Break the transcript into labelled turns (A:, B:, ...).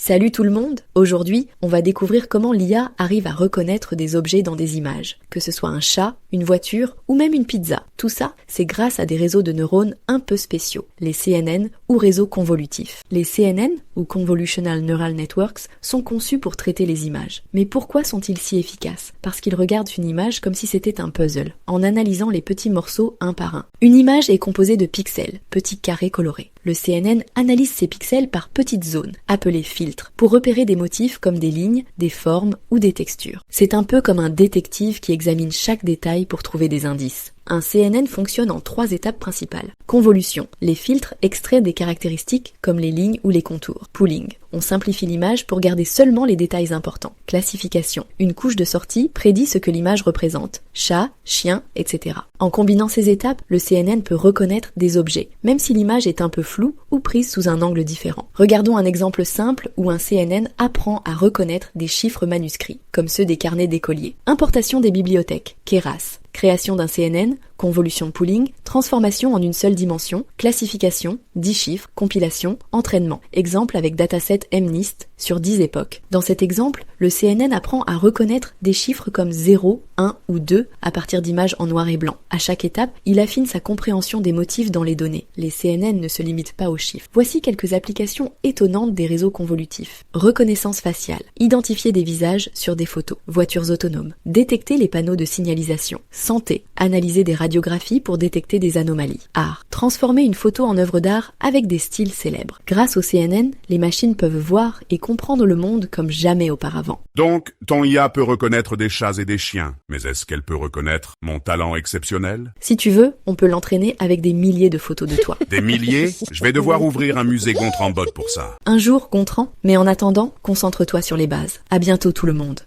A: Salut tout le monde! Aujourd'hui, on va découvrir comment l'IA arrive à reconnaître des objets dans des images, que ce soit un chat, une voiture ou même une pizza. Tout ça, c'est grâce à des réseaux de neurones un peu spéciaux, les CNN ou réseaux convolutifs. Les CNN, ou Convolutional Neural Networks, sont conçus pour traiter les images. Mais pourquoi sont-ils si efficaces? Parce qu'ils regardent une image comme si c'était un puzzle, en analysant les petits morceaux un par un. Une image est composée de pixels, petits carrés colorés. Le CNN analyse ces pixels par petites zones, appelées filtres, pour repérer des motifs comme des lignes, des formes ou des textures. C'est un peu comme un détective qui examine chaque détail pour trouver des indices. Un CNN fonctionne en 3 étapes principales. Convolution. Les filtres extraient des caractéristiques comme les lignes ou les contours. Pooling. On simplifie l'image pour garder seulement les détails importants. Classification. Une couche de sortie prédit ce que l'image représente. Chat, chien, etc. En combinant ces étapes, le CNN peut reconnaître des objets, même si l'image est un peu floue ou prise sous un angle différent. Regardons un exemple simple où un CNN apprend à reconnaître des chiffres manuscrits, comme ceux des carnets d'écoliers. Importation des bibliothèques. Keras. Création d'un CNN, convolution pooling, transformation en une seule dimension, classification, 10 chiffres, compilation, entraînement. Exemple avec dataset MNIST sur 10 époques. Dans cet exemple, le CNN apprend à reconnaître des chiffres comme 0, 1 ou 2 à partir d'images en noir et blanc. À chaque étape, il affine sa compréhension des motifs dans les données. Les CNN ne se limitent pas aux chiffres. Voici quelques applications étonnantes des réseaux convolutifs. Reconnaissance faciale. Identifier des visages sur des photos. Voitures autonomes. Détecter les panneaux de signalisation. Santé. Analyser des radiographies pour détecter des anomalies. Art. Transformer une photo en œuvre d'art avec des styles célèbres. Grâce au CNN, les machines peuvent voir et comprendre le monde comme jamais auparavant.
B: Donc, ton IA peut reconnaître des chats et des chiens, mais est-ce qu'elle peut reconnaître mon talent exceptionnel?
A: Si tu veux, on peut l'entraîner avec des milliers de photos de toi.
B: Des milliers? Je vais devoir ouvrir un musée Gontran-Bot pour ça.
A: Un jour, Gontran, mais en attendant, concentre-toi sur les bases. À bientôt tout le monde.